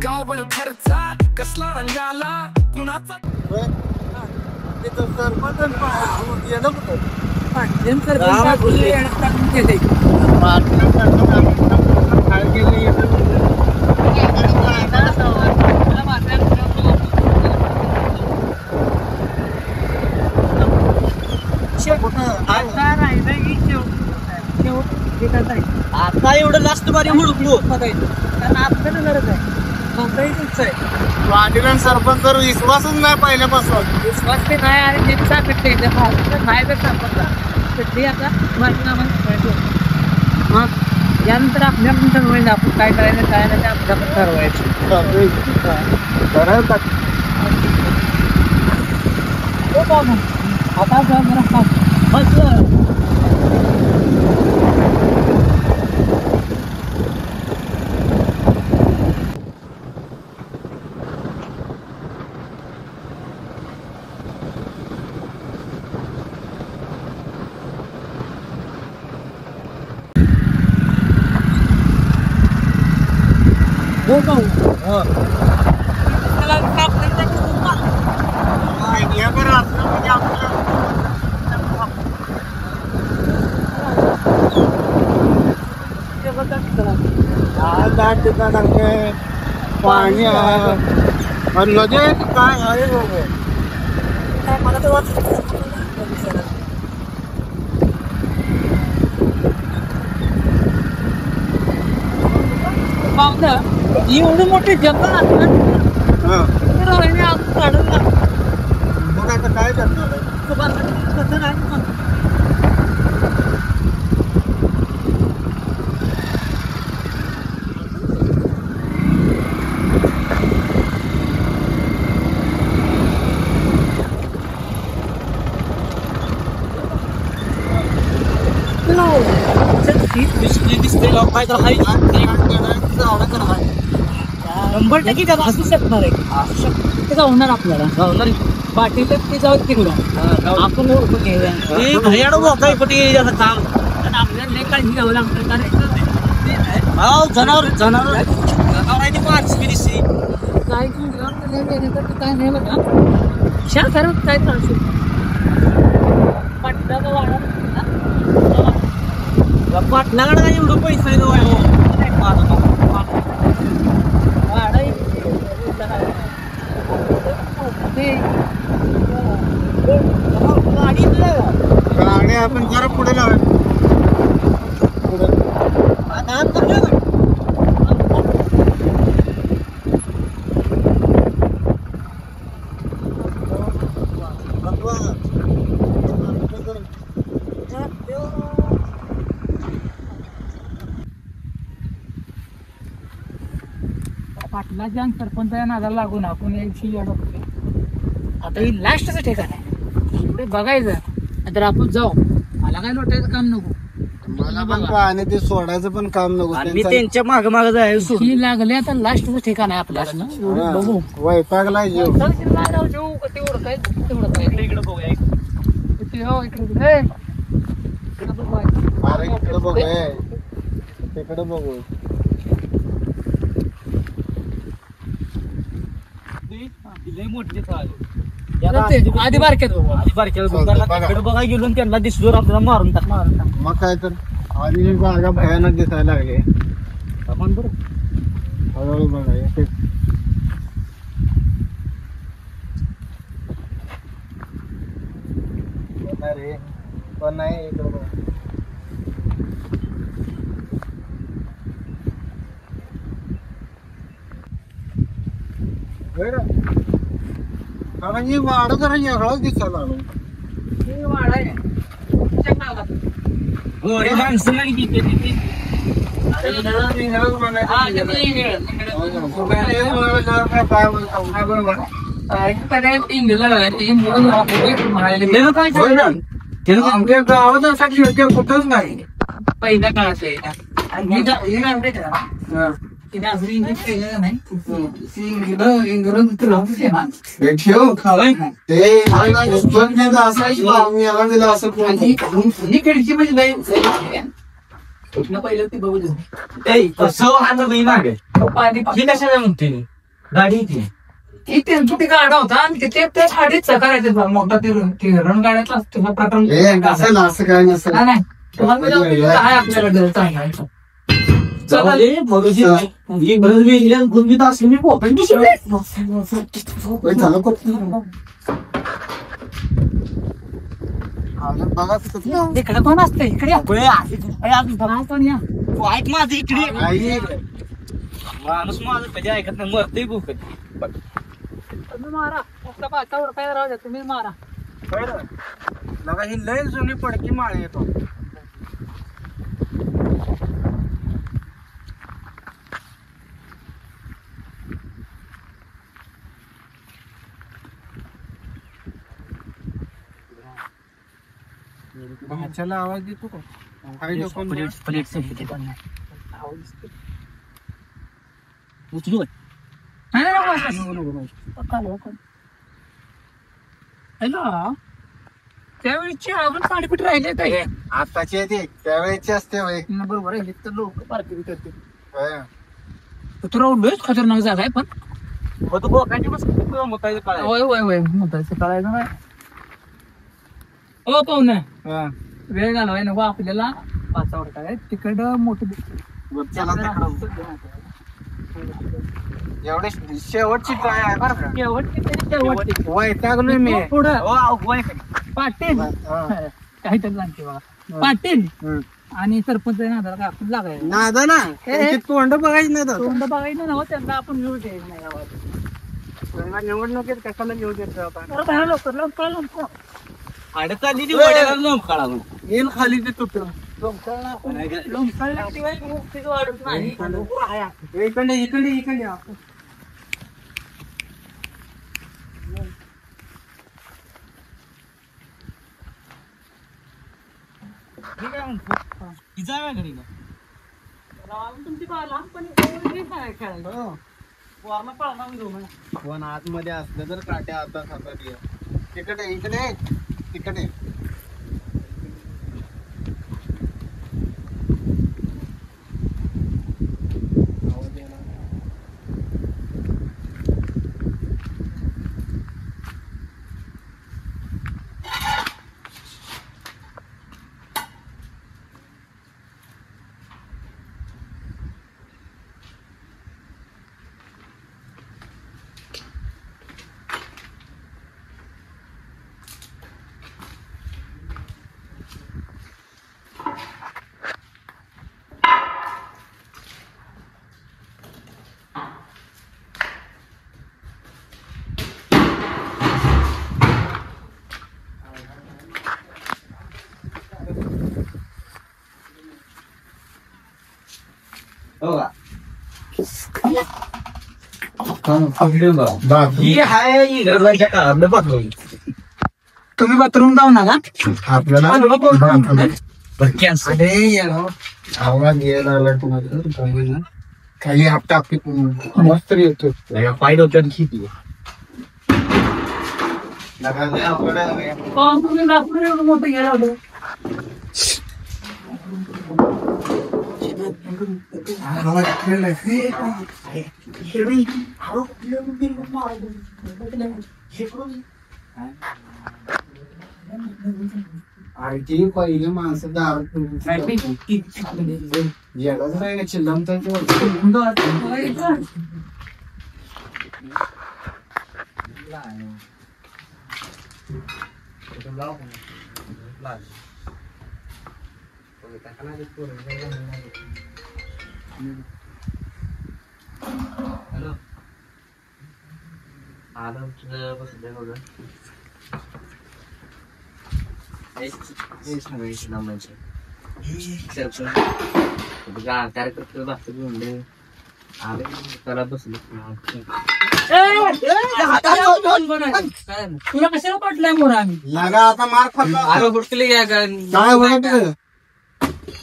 गावभर खर्चा कसला रंगाला कुणाचा आता एवढं लास्ट बारी हुडकलो कारण आपल्याला गरज आहे वाटीला सरपंच तर विश्वासच नाही पहिल्यापासून. विश्वास ते नाही आणि त्यांनी सांगितले नाही तर सरपंच ते आता मग यानंतर आपल्या पण ठरवायचं आपण काय करायचं काय नाही ते आपल्या पण ठरवायचं. आता जरा बस पाणी नदी काय आहे मला तर वाटत एवढं मोठे जंगल काढून मग आता काय करणार शंभर टक्के त्याला असू शकणार आहे ते का होणार आपल्याला बाटी तर ते जाऊ तिकडं आपण आपल्याला नाही काळजी घ्यावं लागतं कारण जनावर काय काय नाही बघा शा खरं काय चालू पाटला वाढा पाटलाकडे काय एवढं पैसा आहे गाडी आपण जरा पुढे लावा पाटलाच्या सरपंच नादाला लागून आपण यायची आता ही लास्टचं ठिकाण आहे पुढे बघायचं तर आपण जाऊ मला काय लोटायचं काम नको मला पण पाणी ते सोडायचं पण काम नको त्यांच्या माग माग जायचं ही लागले आता लास्टचं ठिकाण आहे आपल्याला बघू वैतागला जीव इकडे बघूया इकडे बघ तिकडे बघू आधी बारक्यात बघा गेलो त्यांना दिसलो आपल्याला मारून टाक मग काय तर आणि जागा भयानक दिसायला लागले आपण बरं हळूहळू बघा रे पण नाही इकडे बघा कारण ही वाडा जरा वेगळाच दिसायला वाडा आहे माणसं आमच्या गावात असा खेळ कुठंच नाही पहिल्या काळात पहिलं ती बघू दे. मागे पाणी ही कशाला म्हणते गाडी ती इथे किती गाडा होता आणि तिथे त्या गाडीच करायचं मोठा ते रण गाड्यातला असतो प्रथम असं ना असं काय नसेल. नाही तुम्हाला मी जाऊन आहे आपल्याकडे चांगला गुंगीत असली मी पोपट होय, झालं कोण? अजून बघा तिथं. इकडे कोण असतं इकडे या. पण या वाईट माझी इकडे आई, माणूस माझं कधी ऐकत नाही मरते भूक तुम्ही मारा आपला पाचा उडकायला राहू द्या तुम्ही मारा लगा ही लय जुनी पडकी माळी येतो. भाच्याला आवाज देतो का? काही लोक प्लेट संपते पण उचलू हॅलो त्यावेळीची आपण पाणीपीठ राहिले काय आताची आहे ती त्यावेळेची असते होय. बरोबर आहे तर लोक पार्किंग करते होय. तुला लयच खतरनाक जागा आहे पण काय होय होय होय म्हणतायचं कळायचं नाही हो पाहुणे हा. वेळ घालवाय नको आपल्याला पाचा उडकाय तिकड मोठी चला तिकडं. एवढे शेवटची ट्राय आहे बरं का? शेवटची वैतागलोय मी. पुढं पाटील हा. काहीतरी सांगते बघा पाटील हम्म. आणि सरपंच नादाला का आपण लागायचं नादा ना त्यांची तोंड बघायची नाही तर. तोंड बघायचं ना हो त्यांना आपण घेऊ द्यायचं नाही गावात निवडणुकीत कशाला घेऊ देतो आपण? बरं बाहेर लवकर लवकर लवकर अडकाली ती वड्याला लोंबकाळा येईल खाली ते तुटलं. लोमकळल्याशिवाय मुक्तीच वाढत नाही इकडे इकडे इकडे आपण. ठीक आहे म्हणतो ती जाव्या घरी का तुमची लहानपणी खेळायला वरला पळा घेऊ पण आतमध्ये असलं तर काट्या आता हातात ये. तिकडे इकडे तिकडे. हो का बाथरूम. ही हाय इंग्रजांच्या काळात बाथरूम तुम्ही बाथरूम जाऊ नका आपल्याला कॅन्सर अरे यार, आवाज यायला लागला तुम्हाला. खाली हात टाकी मस्त येतो. पाहिलं होतं किती तुम्ही बाथरूम एवढं मोठं गेला होतं आरती पहिले माणसं दारू यालाच नाही चिल्लम तर हॅलो आलं तुझं बसलं बघा कार्यकर्ते बाकी बोलले आले त्याला बसले तुला कशाला पटलाय मोर आम्ही लागा आता मार खाल्ला. अरे हुडकले काय काय होत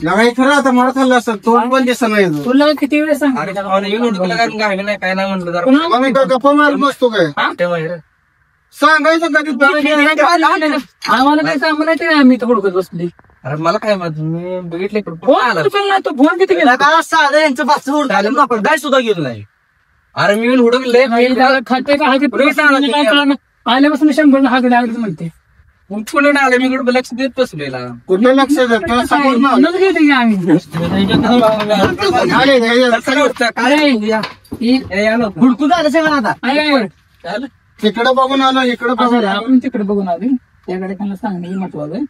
लगाई खरं आता मार खाल्ला असत तो पण दिसत नाही. तुला किती वेळ सांगितलं गायलं नाही काय नाही म्हणलं पुन्हा मग मी काय गप्पा मारत बसतो काय तेव्हा सांगायचं कधी आम्हाला काही सांगू नाही ते आम्ही तर हुडकत बसली अरे मला काय माहित मी बघितले फोन उचलला नाही तो, फोन किती गेला साधं यांचं पासवर्ड झालं आपण काय सुद्धा गेलो नाही. अरे मी येऊन हुडकले खाते का हागे काय कळलं आल्यापासून 100 हागे लागले म्हणते. पुढे आले मी इकडे लक्ष देत बसलेला. कुठलं लक्ष द्या तुला समोर ना म्हणूनच गेले की आम्ही. हुडकून आलं सगळं आता. तिकडं बघून आलो इकडं बघून आलो. आपण तिकडे बघून आलो. त्याकडे त्यांना सांगणे महत्वाचं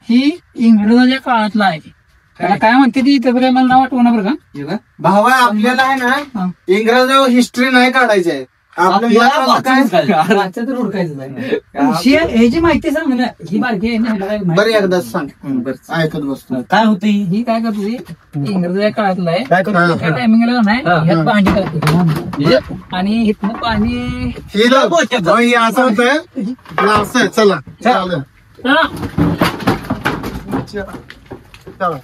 ही इंग्रजाच्या काळातला आहे. त्याला काय म्हणते ती इथं मला नाव आठवणार बरं का. भावा आपल्याला आहे ना इंग्रजावर हिस्ट्री नाही काढायची आहे. आपल्याला हे जी माहिती सांग ना ही बारकी आहे ना. बरं एकदा सांग ऐकत बसतो. काय होती ही काय करते इंग्रजाच्या काळातला आहे. त्या टायमिंगला नाही ह्यात भांडी करते आणि इथनं पाणी असं होतंय असं आहे. चला चालेल चला.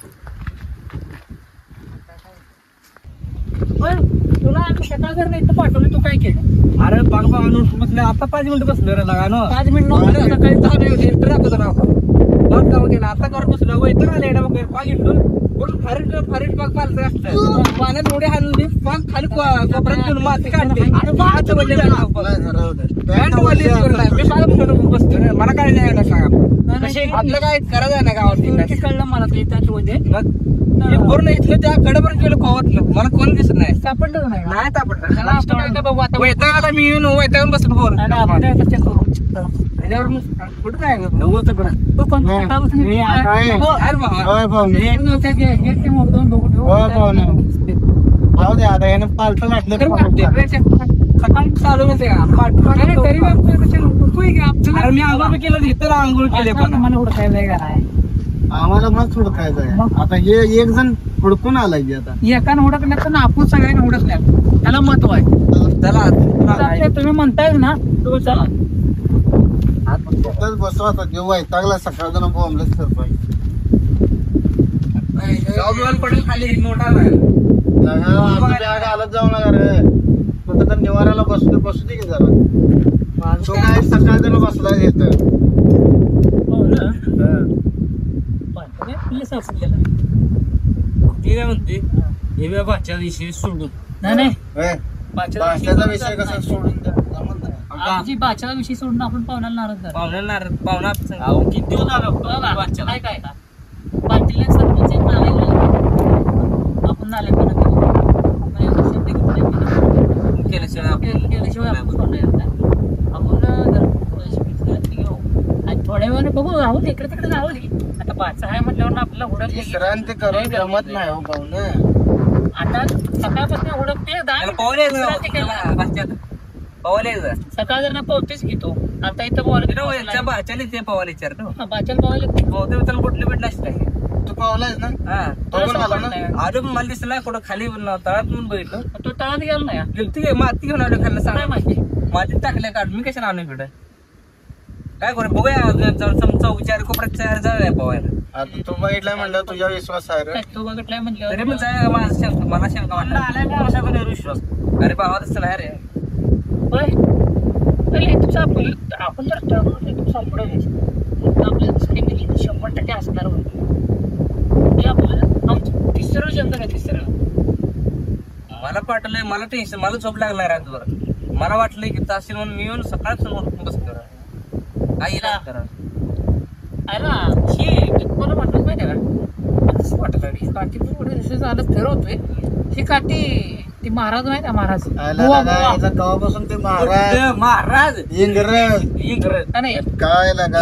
तुला आम्ही सकाळ इथं पाठवलं तू काय केलं. अरे बाग म्हटलं आता 5 मिनिटं बसलो रे लागा 5 मिनिट सकाळी 10 मिनिट दाखवतो ना आपण गाव गेला आता कर बसलो वैतर आले पाग इकडून फारीट पाग पालतं असतं पाण्यात उड्या हाणली पाग खाली कोपऱ्यात घेऊन माती काढते आणि पाहाचं म्हणजे बसतो रे. मला काय नाही सांगा आपलं काय करायचं ना गावात कळलं मला ते त्याच्यामध्ये पूर्ण इथलं त्या कडेपर्यंत गेलं पावतलं मला कोण दिसत नाही. सापडलं नाही नाही सापडलं वैतागाला मी येऊन वैतागून बसलो फोन कुठं काय जाऊ दे आता यानं पालतं वाटलं सकाळी चालू होते का मी आंघोळ केलं इतर आंघोळ केले पण मला हुडकायला का नाही. आम्हाला मग हुडकायचं आहे. आता हे एक जण हुडकून आलाय की आता एकानं हुडकल्या तर आपण सगळ्यांना हुडकल्या त्याला महत्व आहे. त्याला तुम्ही म्हणताय ना तो चला बसतो आता जेव्हा वैतागला सकाळ जण बोंबलच करतोय. पडेल खाली मोठा आलत जाऊ नका रे. कुठं तर निवाराला बसू दे की जरा. तो काय सकाळ जण बसला येत काय म्हणते हे बाच्या विषयी सोडून नाही भाषेचा विषय कसा सोडून द्या. बाच्याचा विषय सोडून आपण पाहुण्याला नाराज पाहुणा किती दिवस आलो काय काय पाटील सरपंच आपण नाल्या केल्याशिवाय आपण थोड्या वेळाने बघू राहू इकडे तिकडे राहू आता बाचा आहे म्हटल्यावर आपल्याला हुडक विश्रांती करून जमत नाही हो पाहुणे. आता सकाळपासून हुडकते सकाळ जर ना पावतेच घेतो. आता इथं बाच्याला ते पवायला विचारतो बाच्याला पावायला कुठले भेटला तू पावलायस ना अजून मला दिसलं नाही कुठं खाली तळात म्हणून बघितलं तो तळात गेला नाही गेलती माती घेऊन आलो खाल्लं सांग माहिती मातीत टाकल्या काढ मी कशाला आणू इकडं काय करू बघूया चौचार कोपऱ्यात चार जाऊया पवायला. आता तू बघितलाय म्हणलं तुझ्या विश्वास आहे रे. तो बघितलाय म्हटलं तरी पण जाय मला शंका वाटला आलाय विश्वास. अरे बाबा दिसला रे आपण जर सापडवले आपल्याला 100% असणार होते आपल्याला तिसरं जंग आहे. तिसरं मला पाठवलंय मला टेन्शन मला झोप लागलाय रातभर मला वाटलंय की तासील म्हणून मी येऊन सकाळच बसतो काही करा मला वाटलं माहिती का असं वाटत काठी पुढे झालं ठरवतोय ही काठी ती महाराज माहिती का महाराज गावापासून ते महाराज इंग्रज काय लागा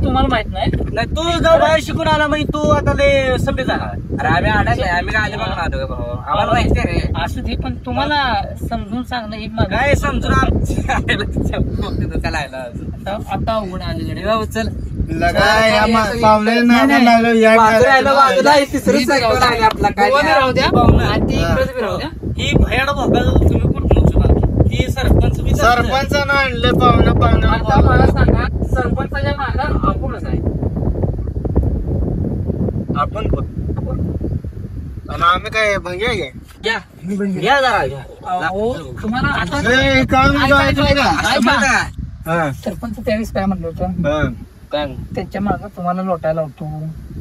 तुम्हाला माहित नाही तू जाऊ बाहेर शिकून आला म्हणजे तू आता ते सभ्य झाला. अरे आम्ही आणायचं नाही आम्ही आले बघा आलो भाऊ आम्हाला माहिती रे असू दे पण तुम्हाला समजून सांगणं एक काय समजून आता उघड आले चल ही भयाड भागा तुम्ही कुठून ही सरपंचानं आणले पाहुणं आता मला सांगा सरपंचाच्या मागा आपणच आहे आपण आणि आम्ही काय भंगे घ्या घ्या जरा तुम्हाला आता हा सरपंच त्यावेळेस काय म्हणलं होतं काय त्यांच्या मागे तुम्हाला लोटायला होतो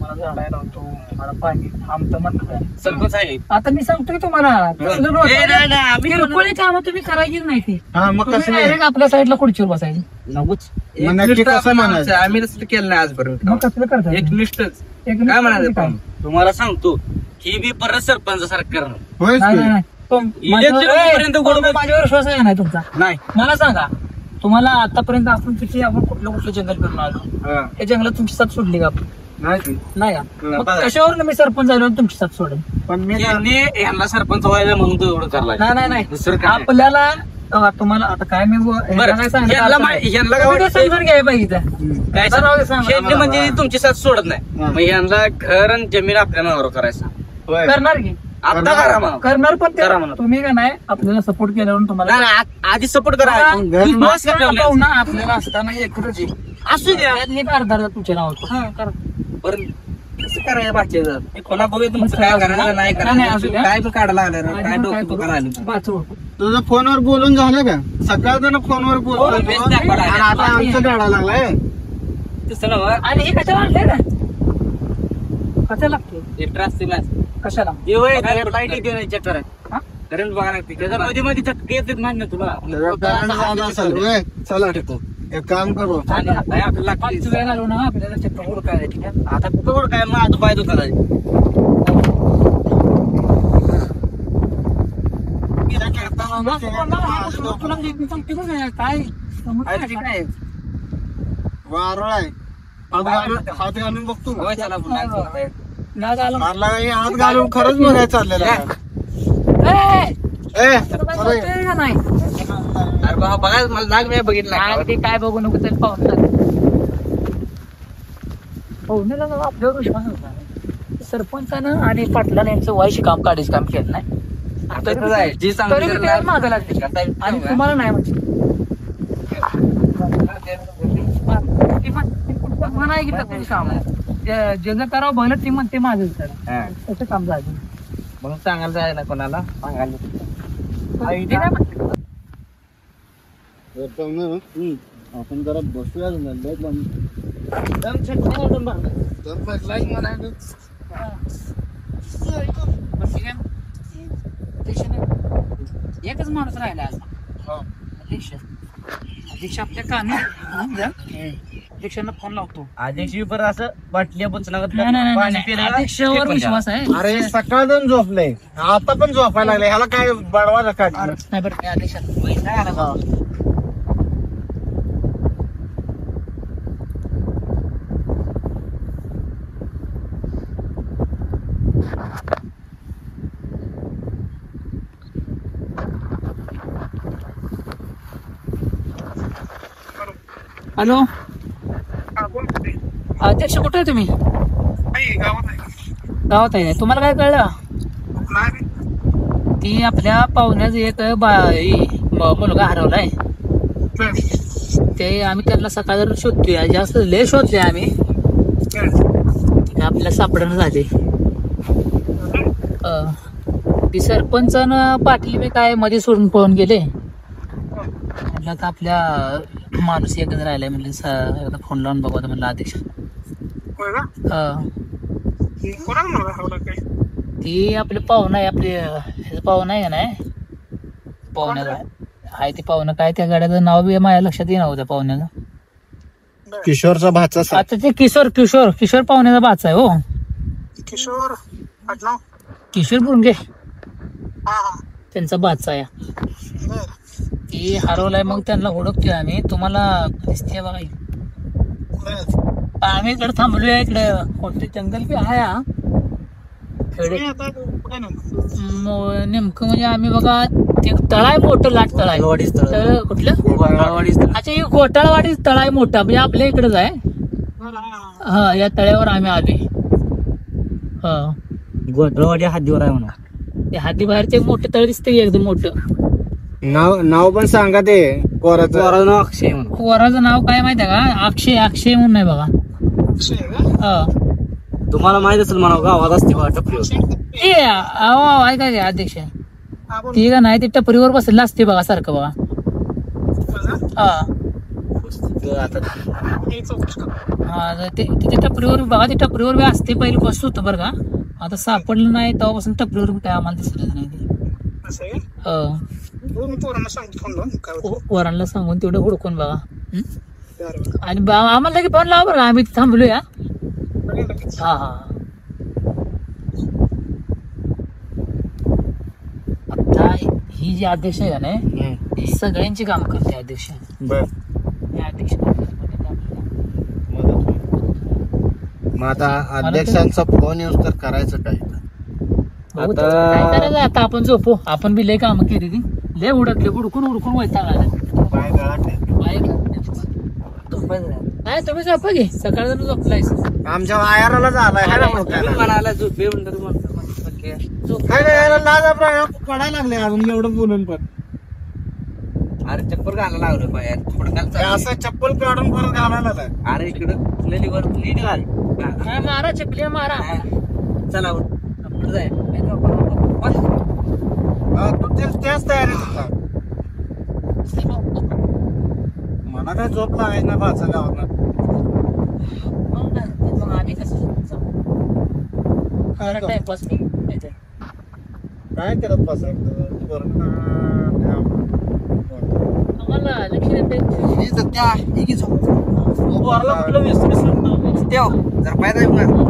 तुम्हाला झाडायला लावतो, तुम्हाला पाणी आमचं म्हणतो. सरपंच आहे. आता मी सांगतोय तुम्हाला तसलं रोज ए, नाही, नाही, आम्ही किरकोळी कामं तुम्ही करायचीच नाही ती. हा मग तुम्ही कसं direct आपल्या साईडला खुर्चीवर बसायची. नकोच. मग नक्की कसं म्हणायचं? आम्ही तसं केलं नाही आजपर्यंत. मग कसलं करता एकनिष्ठच एक काय म्हणायचं काय? पण? तुम्हाला सांगतो ही बी परत सरपंच सारखं करणं होयच नाही की? नाही, नाही. इलेक्शन पर्यंत गोड- माझ्यावर विश्वास आहे नाही तुमचा. नाही. मला सांगा, तुम्हाला आतापर्यंत आपण किती आपण कुठलं जंगल फिरून आलो, हा. त्या जंगलात तुमची साथ सोडली का आपण? नाही की? नाही का? हा, मग बघा. कशावर मी सरपंच झालो आणि तुमची साथ सोडेल? पण मी यांनी यांना सरपंच व्हायला म्हणून तो एवढं करलाय. नाही नाही नाही, दुसरं काय? आपल्याला तुम्हाला आता काय मी ह्याला बरं, काय सांगितलं यांना आता मा- नाही. यांना काय तुम्ही ते वाटतंय? समजून घ्यायला पाहिजे इथं. काय आता राहू दे, सांगा. शेती म्हणजे तुमची साथ सोडत नाही. हा. मग यांना घर आणि जमीन आपल्या नावावर करायचं. होय. करणार की आता करा मग. करणार, पण करा म्हणा. तुम्ही का नाही आपल्याला सपोर्ट केल्यावर तुम्हाला नाही, नाही, आधी सपोर्ट करा. घर- विश्वास का ठेवला? पाहुणा आपल्याला असताना एकूणच आहे. असू द्या. त्यातली अर्धा तुमच्या नावावर करा. बरं कसं करायचं बाकीचं? हे कोणा बघूया तुमचं काय करायचं नाही नाही, करायचं. असू द्या. काय पण काढायला लागलं आणि काय मग डोकं करू? करायला वाचव. तुझं फोनवर बोलून झालं का? सकाळचं फोनवर बोलतो हो, बेस्ट दाखवा. आणि आता आमचं गाडा लागलाय. तसं ना आणि हे कशाला आणलंय का? कशाला लागते? कशाला? लाईट येते चक्कर हा? करंट बघा लागते त्याच्या मध्ये मध्ये चटके येतात मान्य तुला त्याचा कारण झाला असेल. होय. चला एक काम करू. आणि आता आपल्याला पाच वेळा घालून आपल्याला चक्कर हुडकायला, ठीक आहे? आता कुठं काय माझं पाय दुखत आहे. तुला मी सांगते बघ ना, काय समजलं नाही काय? वारळ आहे. हात घालून बघतो का? होय, चला पुन्हा चला. नाग आला. मारला काही हात घालून खरंच बघायला चाललेलं आहे. ए, ए, तुला काय अरे, कळतंय का नाही? अरे बाबा बघा मला नाग मी बघितला नाग ते काय बघू नको तरी पाहुण्याला ना आपल्यावर विश्वास होता. सरपंचानं आणि पाटलानं यांचं वयाशी काम काढायचं काम केलं नाही. आता तसंच आहे. जी चांगली तरी मी करणार- त्याला मागं लागते आणि तुम्हाला नाही म्हणजे म्हणा की तसं काम आहे. ज्याचं करावं भलं ते म्हणते माझं करा. हा. तसं काम झालं. म्हणून सांगायला जायला कोणाला सांगायला ते काय म्हणते? आपण जरा बसूया एकच माणूस राहिला आज. अध्यक्ष अध्यक्ष आपल्या अध्यक्षांना फोन लावतो. आधी परत असं बाटल्या पुचनागत नाही, नाही, नाही, पाणी नाही. पिलं अध्यक्षावर विश्वास आहे. अरे सकाळ जाऊन झोपलंय, आता पण झोपायला लागले. ह्याला काय बडवा काढलं? नाही बरं काय अध्यक्ष हॅलो अध्यक्ष कुठे आहे तुम्ही? गावात आहे. तुम्हाला काय कळलं? ती आपल्या पाहुण्याचं एक मुलगा हरवलाय. ते आम्ही त्याला सकाळ शोधतोय, जास्त लय शोधतोय आम्ही. आपल्याला सापडणं झाले. ती सरपंचानं पाटील बी काय मध्ये सोडून पळून गेले. म्हटलं आता आपल्या माणूस एकच राहिलाय, म्हणलं फोन लावून बघू म्हणलं अध्यक्ष. ती आपले पाहुणा आहे, आपले पाहुणा आहे का नाही पाहुण्याला आहे. ते पाहुणं काय त्या गाड्याचं नाव बी माझ्या लक्षात येणार होत्या पाहुण्याचं. किशोरचा भाचा आता ते किशोर पाहुण्याचा बाचा आहे. हो किशोर बुंगे त्यांचा बाचा आहे. ती हरवलाय. मग त्यांना ओळखतोय आम्ही. तुम्हाला दिसते बघा, आम्ही इकडे थांबलोय. इकडे कोणते जंगल बी आहे हा. नेमकं म्हणजे आम्ही बघा ते तळ आहे मोठं, लाट तळ आहे. तळ कुठलं? अच्छा, हे घोटाळवाडी तळ आहे मोठा, म्हणजे आपल्या इकडेच आहे. हा, या तळ्यावर आम्ही आलोय. हा, गोठवाडी हातीवर आहे म्हणा. ते हाती बाहेरचे मोठं तळ दिसते एकदम मोठं. नाव पण सांगा ते पोराचं. नाव अक्षय म्हणून. पोराचं नाव काय माहिती आहे का? अक्षय म्हणून आहे बघा. हा, तुम्हाला माहित असेल म्हणा, गावात असते बघा टपरीवर. ए ऐका काय अध्यक्ष, ती का नाही ते टपरीवर बसलेलं असते बघा सारखं बघा. हा, आता तिथे टपरीवर बघा, ते टपरीवर बी असते पहिले बसत होतं बरं का. आता सापडलं नाही तेव्हापासून टपरीवर काय आम्हाला दिसलं नाही ते. वरांना सांगून तेवढं हुडकून बघा. आणि आम्हाला की फोन लावा बरं, आम्ही थांबलो या. हा आता ही जी अध्यक्ष आहे ना, सगळ्यांची काम करते अध्यक्ष. मग आता अध्यक्षांचा फोन यूज तर करायचं काय? काय करायचं आता, आपण झोपू. आपण बी लय काम केली ती, लय उडकले, उडकून वैताग आला. नाही तुम्ही झोपा घे, सकाळ जण झोपलायस. आमच्या वायराला झालाय म्हणाला झोपे पडायला लागले अजून एवढं बोलून पण. अरे चप्पल घालायला लागलं पायात थोडं असं चप्पल काढून परत घालायला. अरे इकडं नीट घाल. मारा चपली मारा. चला जाय तू त्याच तयारीत होता. मला काय झोप लागायची ना पाच गावात. मग आम्ही कसं टाइमपास काय करत बसायचं आम्हाला लक्ष देते. जर पाहिजे काय करते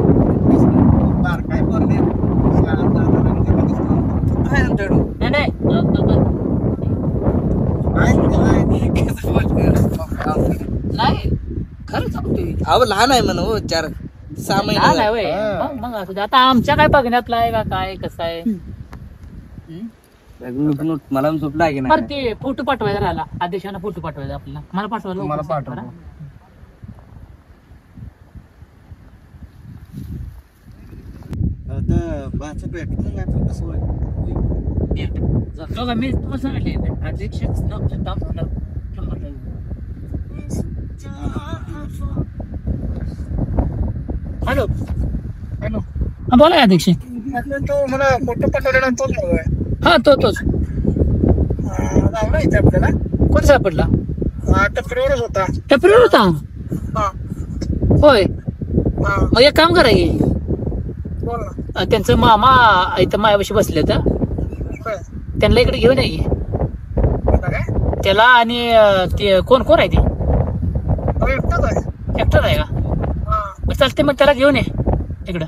नाही खरंच सांगतोय. अहो लहान आहे म्हणून 4-6 महिने. मग असं आता आमच्या काय बघण्यातलं आहे का काय कसं आहे. मला झोप लागे ना. बरं ते फोटो पाठवायचा राहिला, आदेशानं फोटो पाठवायचा आपल्याला. मला पाठवायला मला पाठवा. बघा मी तुम्हाला सांगितले अध्यक्ष हॅलो हॅलो हा बोला अध्यक्ष. तो मला फोटो पाठवलेला तोच आहे. हा तोच लावला इथे आपल्याला. कोण सापडला? टपरीवरच होता. टपरीवर होता हा होय. हा मग एक काम करा की बोल ना. त्यांचं मामा इथं मायापाशी बसले तर काय त्यांना इकडे घेऊन ये. आता काय त्याला आणि ते कोण आहे ते अरे एकटाच आहे. एकटाच आहे का? हा मग चालते, मग त्याला घेऊन ये इकडं.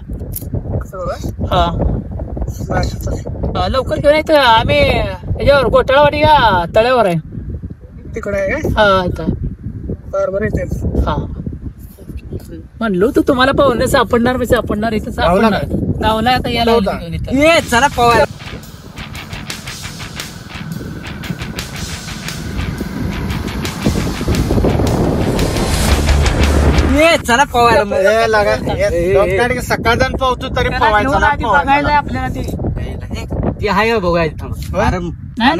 हा लवकर घेऊन येतं. आम्ही याच्यावर गोटाळावाडी या तळ्यावर आहे. तिकडे आहे काय? हा इथं. बरोबर येते. हा म्हणलो तू तुम्हाला पाहुणे सापडणार इथं सापडणार. गावला आता यायला घेऊन इथं. ये चला पवायला. चला पवायला. सकाळ जाऊन पावतो तरी त्याला घेऊन आधी बघायला आपल्याला ते. ते आहे बघायचं. नाही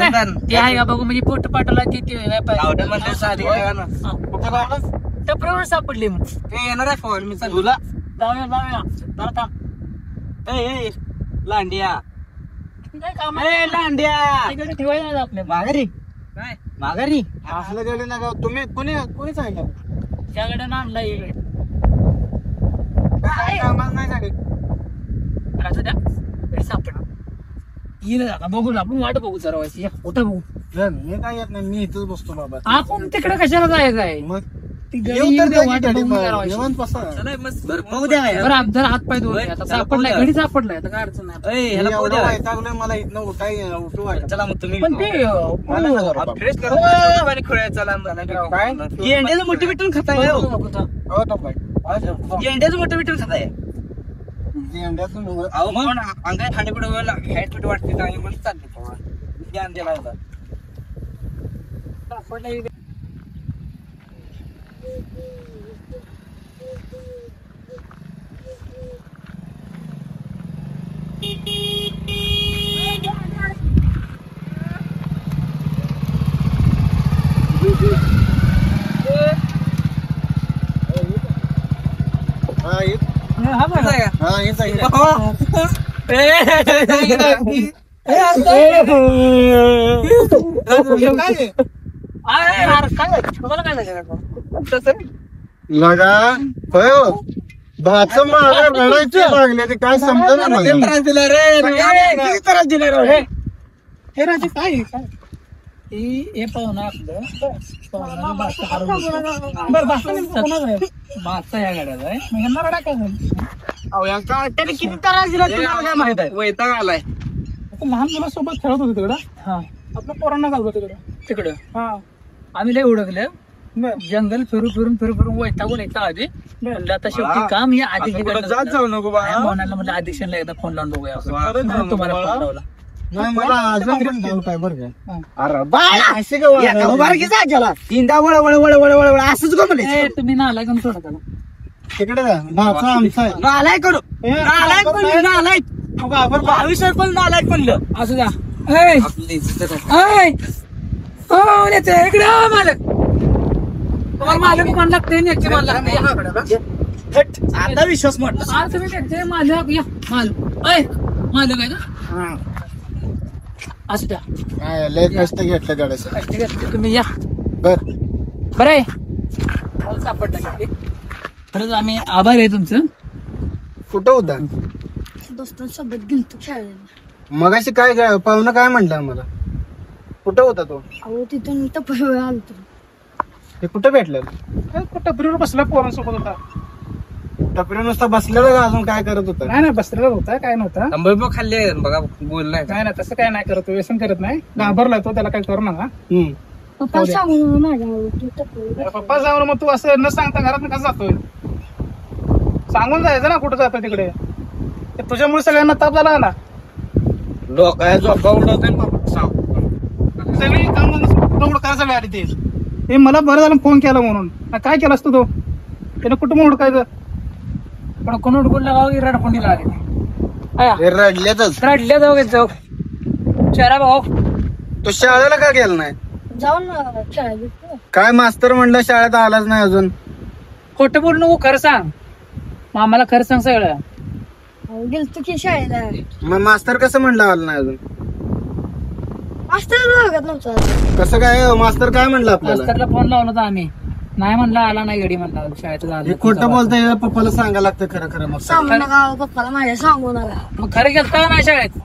ते आहे का बघू, म्हणजे फोटो पाठवला ते टपरीवर सापडली. मग ते येणार आहे पवायला. मी तुला जाऊया जरा थांब. लांडिया काय काम लांडिया तिकडे ठेवायला नाही आपल्या माघारी काय माघारी असलं गेले ना गाव. तुम्ही कोणी सांगितलं? त्याकडे आणला इकडे काय कामाला नाही झाले. असं द्या सापडा येईल. आता बघू ना आपण, वाट बघू जरा व्हायची कुठं बघू. मी काय येत नाही, मी इथंच बसतो बाबा. आपण तिकडे कशाला जायचं आहे? मग ती घरी येऊ दे, वाट बघू जरा व्हायची. जेवण बसा. बघू द्या. बरं जरा हात पाय धुवून घे. आता सापडलाय, घडी सापडलाय, आता काय अडचण नाही. ह्याला पाहू द्या. वैतागलोय मला इथनं उठू वाटत. चला मग तुम्ही पण ते मला नका बाबा. फ्रेश करून आणि खोळ्या चला. काय? येंड्याचं मोठं बिटून खाताय. हो तो बाई. येंड्याचं मोठं बिटून खाताय. अंड्यातून अहो मग अंगात ठाणे कुठे हाईट कुठे वाटते चांगली म्हणून चालते. ज्ञान दिला होता. अरे काय झालं? तुम्हाला काय झालं? तसं लगा होय हो. भाचं मागं रडायची लागले ते काय समजा ना किती त्रास दिला रे किती त्रास दिला रे हे राजे काय आहे? काय? हे पाहुणं आपलं पाहुणं बादशाह हरवलं. बरं बादशाह या गाड्याला आहे मग यांना रडा काय झालं? अहो यांचा त्याने किती त्रास दिला तुम्हाला काय माहित आहे वैताग आलाय आता लहान मुलासोबत खेळत होते तिकडं. हा आपल्या पोरांना घालतो तिकडं. हा आम्ही लय ओळखलं. जंगल फिरून वैतागून येतं आधी म्हणलं आता शेवटी काम हे आधी जात जाऊ नको बा मोनाला म्हटलं आदिक्षणला एकदा फोन लावून बघूया आपण. तुम्हाला फोन लावला. नाही मला अजून पण डाऊट आहे बरं का. अरे बाळा असे का तीनदा वळ असंच का म्हणे ए, तुम्ही नाला घेऊन सोडा त्याला. तिकडे जा भाचा आमचा आहे. नालायक करू नालायक पण नालायक बावीस पण नालायक म्हणलं असू द्या. ऐ, ऐ, ओ, नेते, इकडे आ, मालक. तुम्हाला मालक मान लागते नेते मान लागते. आता विश्वास म्हटलं आज तुम्ही नेते मालक या मालक. ऐ, मालक आहे ना असू द्या. काय लय कष्ट घेतलं गाड्याचं. ठीक आहे तुम्ही या. बर बरं आहे मला सापडलं की. खरंच आम्ही आभार आहे तुमचं. कुठं होता दोस्तांसोबत गेलतो खेळायला. मगाशी काय काय पाहुणं काय म्हणलं आम्हाला कुठं होता तो अहो तिथून टपरीवर आलतो. हे कुठं भेटलं टपरीवर बसला पोरांसोबत होता. टपरी नुसता बसलेला का अजून काय करत होता नाही बसलेला होता काय नव्हता. आंबे खाल्ले बघा बोललाय नाही ना तसं काय नाही करत व्यसन करत नाही. घाबरलाय तो त्याला काय करू नका. हम्म. पप्पा सांगून माझ्या तू टपरीवर पप्पा जाऊन मग तू असं न सांगता घरात कसं जातोय? सांगून जायचं ना कुठं जातोय तिकडे. ते तुझ्यामुळे सगळ्यांना ताप झाला ना. लोक झोपा उडवते सगळी काम काय सगळे आली ते. हे मला बरं झालं फोन केला म्हणून. काय केलं असतो तो त्याने कुटुंब हुडकायचं पण कोण हुडकून लागावं की रडफोंडीला आले. हे रडल्यातच रडल्या जाऊ जाऊ शहरा भाऊ. तो शाळेला का गेला नाही जाऊन खेळायला. काय मास्तर म्हणलं शाळेत आलाच नाही अजून. खोटं बोल नको खरं सांग. आम्हाला खरं सांग सगळं. अहो गेलतो की शाळेला. मग मास्तर कसं म्हणलं आलं नाही अजून मास्तर बघत नव्हता. कसं काय मास्तर काय म्हणलं आपल्याला मास्तरला फोन लावला होता आम्ही. नाही म्हणला आला नाही गडी म्हणला शाळेत हे झालं. खोटं बोलतंय पप्पाला सांगायला लागतं खरं खरं मग सांगू नका अहो, पप्पाला माझ्या सांगू नका. मग खरं गेलता का नाही शाळेत?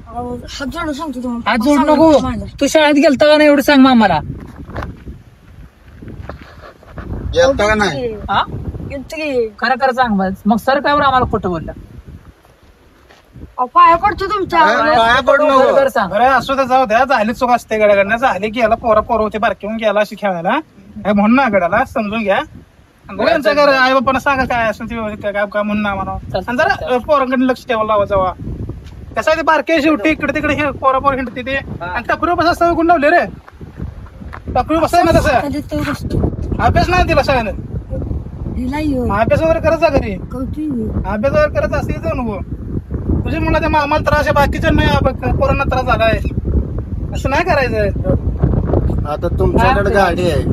अहो हात जोडून सांगतो तुम्हाला. आज पप्पा जोड सांगू नको. नका माझ्या. तू शाळेत गेलता का नाही एवढं सांग मग आम्हाला. गेलता का नाही हा गेलतो की. खरं खरं सांग मग सर काय बरं आम्हाला खोटं बोललं. अहो पाया पडतो तुमच्या. पाया पडू खरं नको खरं सांग. अरे असू दे जाऊ द्या झाली चूक असते गड्याकडनं. झाली की याला पोरं होते बारकीहून गेला अशी खेळायला काय म्हणून ना गड्याला समजून घ्या. त्यांचं घर आई बापांना सांगा काय असं ते काय काय म्हणून आम्हाला. आणि जरा पोरांकडे लक्ष ठेवायला लावा जावा. कसं आहे ते बारके शेवटी इकडे तिकडे हे पोरा हिंडते ते. आणि टपरीवर बसा सवय कोण लावले रे. टपरीवर बसाय ना तसं कधी तो बसतो. अभ्यास नाही दिला सगळ्यानं. हिला येऊ. अभ्यास वगैरे करत जा घरी. कौतुक. अभ्यास वगैरे करत असते जाऊ नको. तुझे मुला ते आम्हाला त्रास आहे बाकीच्या नाही पोरांना त्रास झालाय. असं नाही करायचं. आता तुमच्याकडे गाडी आहे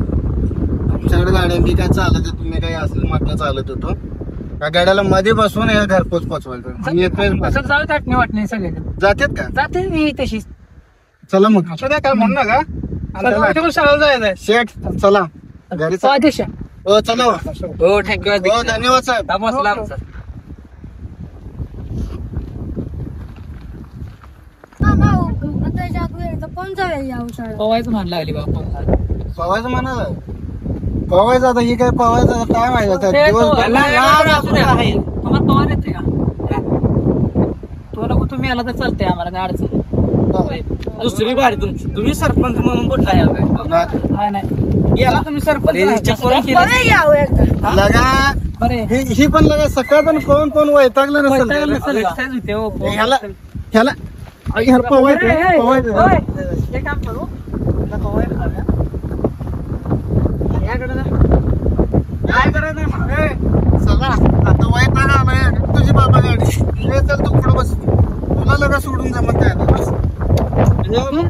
तुमच्याकडे गाडी आहे मी काय चालत आहे तुम्ही काय असं मागं चालत होतो त्या गाड्याला मध्ये बसून हे घरपोच पोचवायचं मी येतोय असं जाऊ वाटणे वाटणे सगळे जातात का जाते मी तशीच. चला मग असं काय म्हणू नका. आणि त्याला कुठे पण शाळेला जायचंय. शेठ चला घरी चला. आदेश हो चला हो हो थँक्यू धन्यवाद साहेब बसला आमचा मामा त्याच्या अगोदर कोण जाऊया या शाळेत. पवायचं म्हण लागली बाबा. पवायचं म्हणा पवायचं आता ही काय पवायचं काय माहिती आता तुम्हाला पवार येते का? तुला तुम्ही आला तर चालतंय आम्हाला काय अडचण नाही. दुसरी बारी तुमची तुम्ही सरपंच म्हणून बोलताय काय नाही याला तुम्ही सरपंच बरं यावं एकदा. लगा बरे ही पण लगा सकाळ पण कोण कोण वैतागलं नसेल ह्याला ह्याला पवायचं हे काम करू चला आता वैताग आलाय तुझी बाबा गाडी हे चल तू पुढे बस तुला लगा सोडून जमत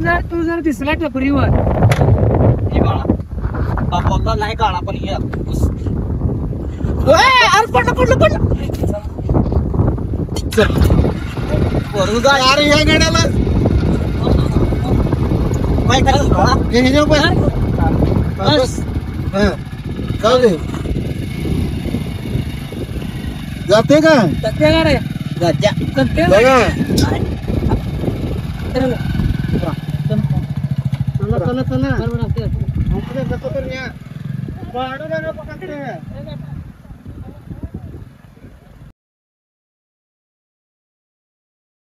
नाही तू जर दिसला टपरीवर बापाला नाही काढा पण या अरे या गाड्याला काय करायचं हे बस हा जाऊ दे जाते का सत्य का रे गजा. सत्य बघा चला चला चला कसं करूया वाढू नका